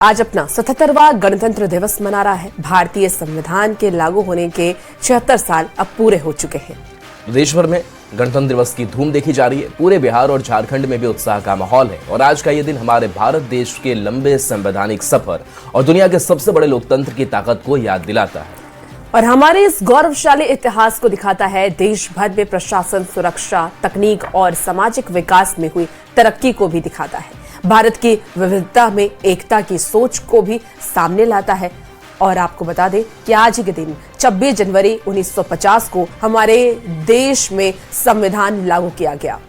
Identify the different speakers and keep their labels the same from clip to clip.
Speaker 1: आज अपना 77वां गणतंत्र दिवस मना रहा है। भारतीय संविधान के लागू होने के 76 साल अब पूरे हो चुके हैं।
Speaker 2: देश भर में गणतंत्र दिवस की धूम देखी जा रही है। पूरे बिहार और झारखंड में भी उत्साह का माहौल है और आज का ये दिन हमारे भारत देश के लंबे संवैधानिक सफर और दुनिया के सबसे बड़े लोकतंत्र की ताकत को याद दिलाता है
Speaker 1: और हमारे इस गौरवशाली इतिहास को दिखाता है। देश भर में प्रशासन, सुरक्षा, तकनीक और सामाजिक विकास में हुई तरक्की को भी दिखाता है। भारत की विविधता में एकता की सोच को भी सामने लाता है। और आपको बता दें कि आज ही के दिन 26 जनवरी 1950 को हमारे देश में संविधान लागू किया गया।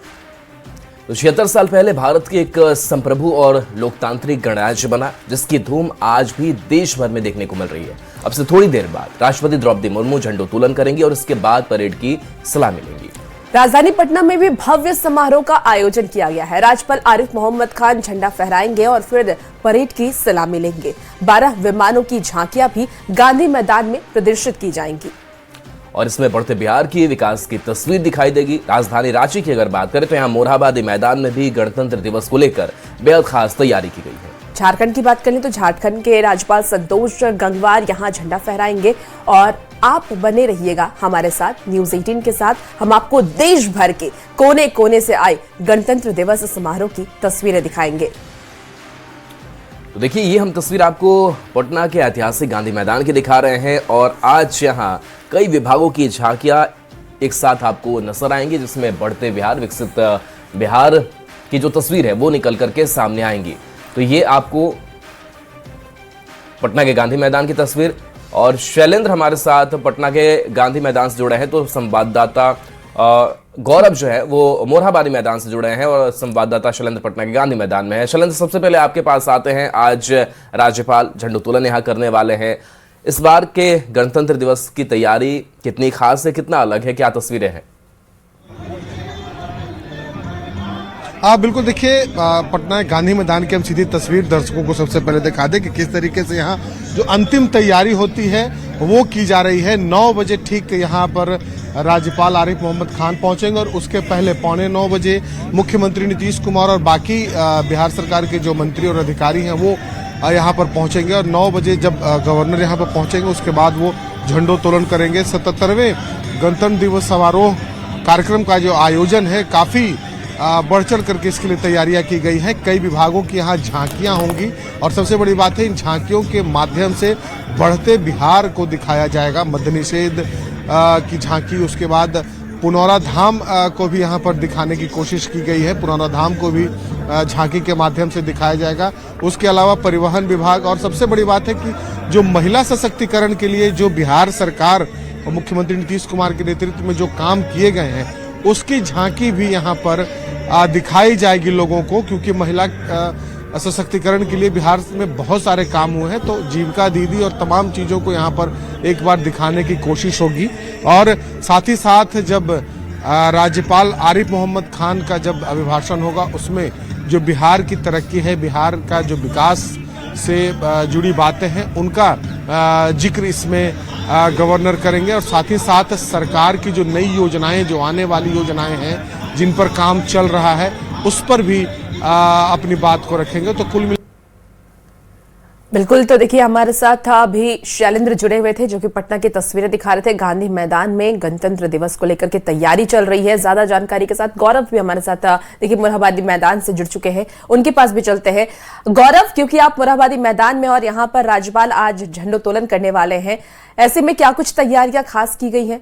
Speaker 2: तो 76 साल पहले भारत की एक संप्रभु और लोकतांत्रिक गणराज्य बना, जिसकी धूम आज भी देश भर में देखने को मिल रही है। अब से थोड़ी देर बाद राष्ट्रपति द्रौपदी मुर्मू झंडोत्तोलन करेंगी और इसके बाद परेड की सलामी लेंगी।
Speaker 1: राजधानी पटना में भी भव्य समारोह का आयोजन किया गया है। राज्यपाल आरिफ मोहम्मद खान झंडा फहराएंगे और फिर परेड की सलामी लेंगे। 12 विमानों की झांकियां भी गांधी मैदान में प्रदर्शित की जाएंगी
Speaker 2: और इसमें बढ़ते बिहार की विकास की तस्वीर दिखाई देगी। राजधानी रांची की अगर बात करें तो यहाँ मोरहाबादी मैदान में भी गणतंत्र दिवस को लेकर बेहद खास तैयारी की गई है।
Speaker 1: झारखंड की बात करें तो झारखंड के राज्यपाल संतोष गंगवार यहां झंडा फहराएंगे और आप बने रहिएगा हमारे साथ न्यूज़ 18 के साथ। हम आपको देश भर के कोने कोने से आए गणतंत्र दिवस समारोह की तस्वीरें दिखाएंगे।
Speaker 2: तो देखिए, ये हम तस्वीर आपको पटना के ऐतिहासिक गांधी मैदान की दिखा रहे हैं और आज यहाँ कई विभागों की झांकियां एक साथ आपको नजर आएंगी, जिसमें बढ़ते बिहार, विकसित बिहार की जो तस्वीर है वो निकल करके सामने आएंगी। तो ये आपको पटना के गांधी मैदान की तस्वीर और शैलेंद्र हमारे साथ पटना के गांधी मैदान से जुड़े हैं, तो संवाददाता गौरव जो है वो मोरहाबादी मैदान से जुड़े हैं और संवाददाता शैलेंद्र पटना के गांधी मैदान में है। शैलेंद्र, सबसे पहले आपके पास आते हैं। आज राज्यपाल झंडोत्तोलन यहाँ करने वाले हैं। इस बार के गणतंत्र दिवस की तैयारी कितनी खास है, कितना अलग है, क्या तस्वीरें हैं?
Speaker 3: बिल्कुल, देखिए, पटना गांधी मैदान की हम सीधी तस्वीर दर्शकों को सबसे पहले दिखा दें कि किस तरीके से यहाँ जो अंतिम तैयारी होती है वो की जा रही है। 9 बजे ठीक यहाँ पर राज्यपाल आरिफ मोहम्मद खान पहुंचेंगे और उसके पहले 8:45 बजे मुख्यमंत्री नीतीश कुमार और बाकी बिहार सरकार के जो मंत्री और अधिकारी हैं वो यहाँ पर पहुंचेंगे और 9 बजे जब गवर्नर यहाँ पर पहुंचेंगे उसके बाद वो झंडोत्तोलन करेंगे। 77वें गणतंत्र दिवस समारोह कार्यक्रम का जो आयोजन है काफी बढ़ चढ़ करके इसके लिए तैयारियां की गई हैं। कई विभागों की यहाँ झांकियां होंगी और सबसे बड़ी बात है इन झांकियों के माध्यम से बढ़ते बिहार को दिखाया जाएगा। मद्य निषेध की झांकी, उसके बाद पुनौरा धाम को भी यहाँ पर दिखाने की कोशिश की गई है। पुनौरा धाम को भी झांकी के माध्यम से दिखाया जाएगा। उसके अलावा परिवहन विभाग और सबसे बड़ी बात है कि जो महिला सशक्तिकरण के लिए जो बिहार सरकार और मुख्यमंत्री नीतीश कुमार के नेतृत्व में जो काम किए गए हैं उसकी झांकी भी यहाँ पर दिखाई जाएगी लोगों को, क्योंकि महिला सशक्तिकरण के लिए बिहार में बहुत सारे काम हुए हैं। तो जीविका दीदी और तमाम चीज़ों को यहाँ पर एक बार दिखाने की कोशिश होगी। और साथ ही साथ जब राज्यपाल आरिफ मोहम्मद खान का जब अभिभाषण होगा उसमें जो बिहार की तरक्की है, बिहार का जो विकास से जुड़ी बातें हैं उनका जिक्र इसमें गवर्नर करेंगे और साथ ही साथ सरकार की जो नई योजनाएं, जो आने वाली योजनाएं हैं जिन पर काम चल रहा है उस पर भी अपनी बात को रखेंगे। तो कुल
Speaker 1: बिल्कुल, तो देखिए हमारे साथ अभी शैलेंद्र जुड़े हुए थे जो कि पटना की तस्वीरें दिखा रहे थे। गांधी मैदान में गणतंत्र दिवस को लेकर के तैयारी चल रही है। ज्यादा जानकारी के साथ गौरव भी हमारे साथ देखिए मोरहाबादी मैदान से जुड़ चुके हैं, उनके पास भी चलते हैं। गौरव, क्योंकि आप मोरहाबादी मैदान में और यहाँ पर राज्यपाल आज झंडोत्तोलन करने वाले हैं, ऐसे में क्या कुछ तैयारियां खास की गई है?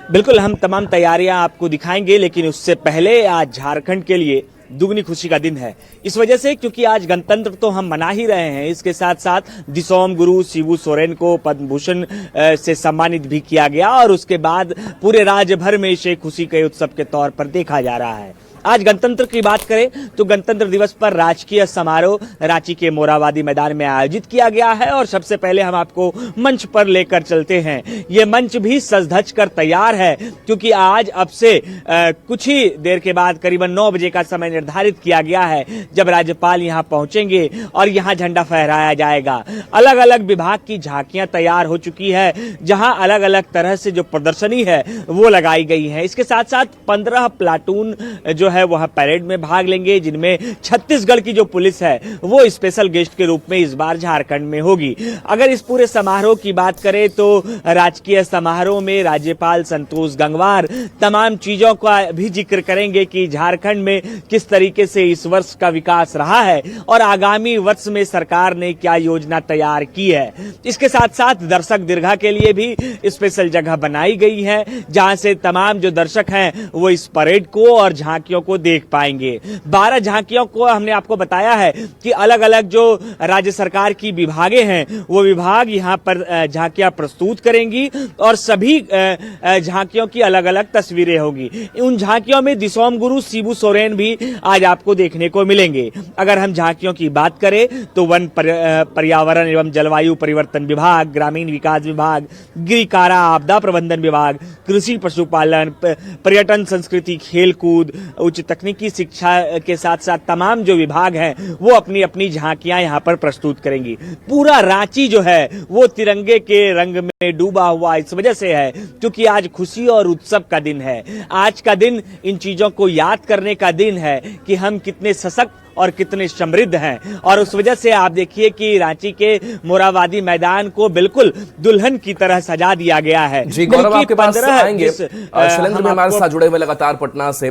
Speaker 4: बिल्कुल, हम तमाम तैयारियां आपको दिखाएंगे, लेकिन उससे पहले आज झारखंड के लिए दुगनी खुशी का दिन है। इस वजह से क्योंकि आज गणतंत्र तो हम मना ही रहे हैं, इसके साथ साथ दिसोम गुरु शिबू सोरेन को पद्म भूषण से सम्मानित भी किया गया और उसके बाद पूरे राज्य भर में इसे खुशी के उत्सव के तौर पर देखा जा रहा है। आज गणतंत्र की बात करें तो गणतंत्र दिवस पर राजकीय समारोह रांची के मोरहाबादी मैदान में आयोजित किया गया है और सबसे पहले हम आपको मंच पर लेकर चलते हैं। ये मंच भी सज धज कर तैयार है क्योंकि आज अब से कुछ ही देर के बाद करीबन 9 बजे का समय निर्धारित किया गया है जब राज्यपाल यहाँ पहुंचेंगे और यहाँ झंडा फहराया जाएगा। अलग अलग विभाग की झांकियां तैयार हो चुकी है जहां अलग अलग तरह से जो प्रदर्शनी है वो लगाई गई है। इसके साथ साथ 15 प्लाटून जो है वह परेड में भाग लेंगे, जिनमें छत्तीसगढ़ की जो पुलिस है वो स्पेशल गेस्ट के रूप में इस बार झारखंड में होगी। अगर इस पूरे समारोह की बात करें तो राजकीय समारोह में राज्यपाल संतोष गंगवार तमाम चीजों का भी जिक्र करेंगे कि झारखंड में किस तरीके से इस वर्ष का विकास रहा है और आगामी वर्ष में सरकार ने क्या योजना तैयार की है। इसके साथ साथ दर्शक दीर्घा के लिए भी स्पेशल जगह बनाई गई है, जहां से तमाम जो दर्शक हैं वो इस परेड को और झांकियों को देख पाएंगे। 12 झांकियों को हमने आपको बताया है कि अलग अलग जो राज्य सरकार की विभागें हैं वो विभाग यहां पर झांकियां प्रस्तुत करेंगी और सभी झांकियों की अलग अलग तस्वीरें होगी। उन झांकियों में दिसोम गुरु शिबू सोरेन भी आज आपको देखने को मिलेंगे। अगर हम झांकियों की बात करें तो वन पर्यावरण एवं जलवायु परिवर्तन विभाग, ग्रामीण विकास विभाग, गृह कारा आपदा प्रबंधन विभाग, कृषि पशुपालन, पर्यटन, संस्कृति, खेलकूद, उच्च तकनीकी शिक्षा के साथ साथ तमाम जो विभाग हैं वो अपनी अपनी झांकियां यहां पर प्रस्तुत करेंगी। पूरा रांची जो है वो तिरंगे के रंग में डूबा हुआ इस वजह से है क्योंकि आज खुशी और उत्सव का दिन है। आज का दिन इन चीजों को याद करने का दिन है कि हम कितने सशक्त और कितने समृद्ध हैं और उस वजह से आप देखिए कि रांची के मोरहाबादी मैदान को बिल्कुल दुल्हन की तरह सजा दिया गया है।
Speaker 2: जी गौरव, आपके पास आएंगे। शैलेंद्र भी हमारे साथ जुड़े हुए लगातार पटना से।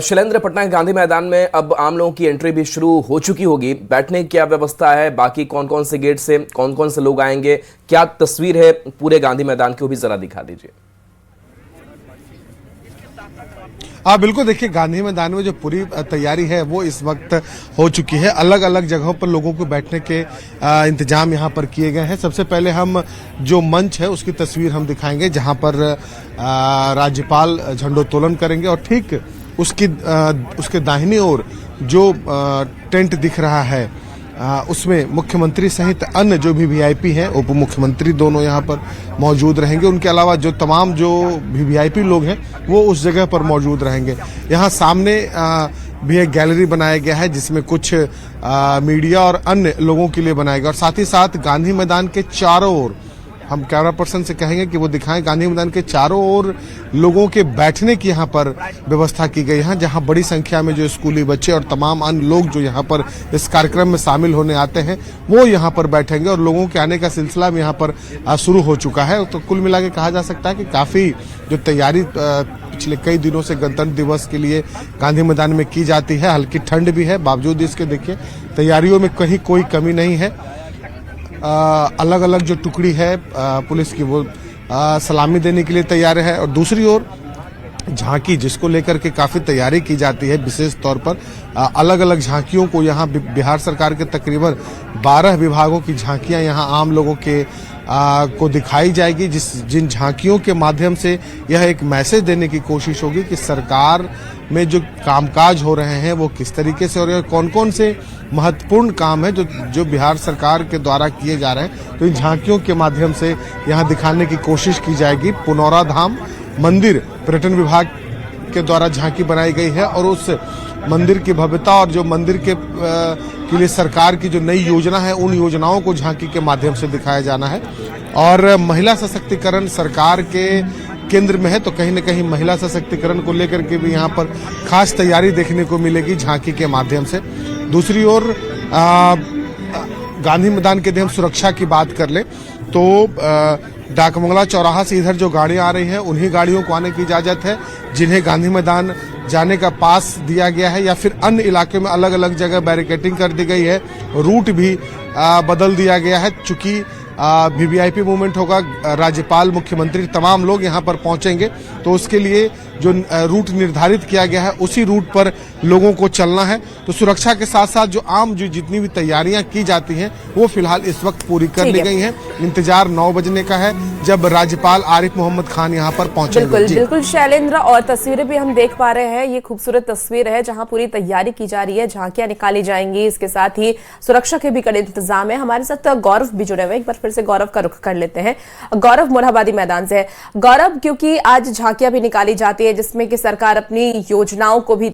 Speaker 2: शैलेंद्र, पटना के गांधी मैदान में अब आम लोगों की एंट्री भी शुरू हो चुकी होगी, बैठने की क्या व्यवस्था है, बाकी कौन कौन से गेट से कौन कौन से लोग आएंगे, क्या तस्वीर है पूरे गांधी मैदान की, वो भी जरा दिखा दीजिए।
Speaker 3: बिल्कुल, देखिए गांधी मैदान में जो पूरी तैयारी है वो इस वक्त हो चुकी है। अलग अलग जगहों पर लोगों को बैठने के इंतजाम यहाँ पर किए गए हैं। सबसे पहले हम जो मंच है उसकी तस्वीर हम दिखाएंगे जहाँ पर राज्यपाल झंडोत्तोलन करेंगे और ठीक उसके दाहिनी ओर जो टेंट दिख रहा है उसमें मुख्यमंत्री सहित अन्य जो भी वीआईपी हैं, उप मुख्यमंत्री दोनों यहाँ पर मौजूद रहेंगे। उनके अलावा जो तमाम जो भी वीआईपी लोग हैं वो उस जगह पर मौजूद रहेंगे। यहाँ सामने भी एक गैलरी बनाया गया है जिसमें कुछ मीडिया और अन्य लोगों के लिए बनाया गया और साथ ही साथ गांधी मैदान के चारों ओर हम कैमरा पर्सन से कहेंगे कि वो दिखाएं, गांधी मैदान के चारों ओर लोगों के बैठने की यहाँ पर व्यवस्था की गई है, जहाँ बड़ी संख्या में जो स्कूली बच्चे और तमाम अन्य लोग जो यहाँ पर इस कार्यक्रम में शामिल होने आते हैं वो यहाँ पर बैठेंगे और लोगों के आने का सिलसिला भी यहाँ पर शुरू हो चुका है। तो कुल मिला के कहा जा सकता है कि काफी जो तैयारी पिछले कई दिनों से गणतंत्र दिवस के लिए गांधी मैदान में की जाती है, हल्की ठंड भी है, बावजूद इसके देखिए तैयारियों में कहीं कोई कमी नहीं है। अलग अलग जो टुकड़ी है पुलिस की वो सलामी देने के लिए तैयार है और दूसरी ओर झांकी जिसको लेकर के काफी तैयारी की जाती है, विशेष तौर पर अलग अलग झांकियों को यहाँ बिहार सरकार के तकरीबन 12 विभागों की झांकियां यहाँ आम लोगों के को दिखाई जाएगी, जिन झांकियों के माध्यम से यह एक मैसेज देने की कोशिश होगी कि सरकार में जो कामकाज हो रहे हैं वो किस तरीके से हो रहे हैं, कौन कौन से महत्वपूर्ण काम है जो बिहार सरकार के द्वारा किए जा रहे हैं। तो इन झांकियों के माध्यम से यहाँ दिखाने की कोशिश की जाएगी। पुनौरा धाम मंदिर पर्यटन विभाग के द्वारा झांकी बनाई गई है और उस मंदिर की भव्यता और जो मंदिर के लिए सरकार की जो नई योजना है उन योजनाओं को झांकी के माध्यम से दिखाया जाना है। और महिला सशक्तिकरण सरकार के केंद्र में है तो कहीं न कहीं महिला सशक्तिकरण को लेकर के भी यहाँ पर खास तैयारी देखने को मिलेगी झांकी के माध्यम से। दूसरी ओर गांधी मैदान के यदि हम सुरक्षा की बात कर ले तो डाकबंगला चौराहा से इधर जो गाड़ियां आ रही हैं उन्हीं गाड़ियों को आने की इजाजत है, जिन्हें गांधी मैदान जाने का पास दिया गया है या फिर अन्य इलाके में अलग अलग जगह बैरिकेडिंग कर दी गई है, रूट भी बदल दिया गया है। चूंकि वीवीआईपी मूवमेंट होगा, राज्यपाल मुख्यमंत्री तमाम लोग यहां पर पहुंचेंगे तो उसके लिए जो रूट निर्धारित किया गया है उसी रूट पर लोगों को चलना है। तो सुरक्षा के साथ साथ जो आम जो जितनी भी तैयारियां की जाती हैं वो फिलहाल इस वक्त पूरी कर ली गई हैं। इंतजार 9 बजने का है जब राज्यपाल आरिफ मोहम्मद खान यहां पर पहुंचेंगे।
Speaker 1: बिल्कुल शैलेंद्र, और तस्वीरें भी हम देख पा रहे हैं, ये खूबसूरत तस्वीर है जहां पूरी तैयारी की जा रही है, झांकियां निकाली जाएंगी, इसके साथ ही सुरक्षा के भी कड़े इंतजाम है। हमारे साथ गौरव भी जुड़े हुए, एक बार फिर से गौरव का रुख कर लेते हैं। गौरव मोरहाबादी मैदान से है। गौरव, क्योंकि आज झांकियां भी निकाली जाती है जिसमें कि सरकार अपनी योजनाओं को भी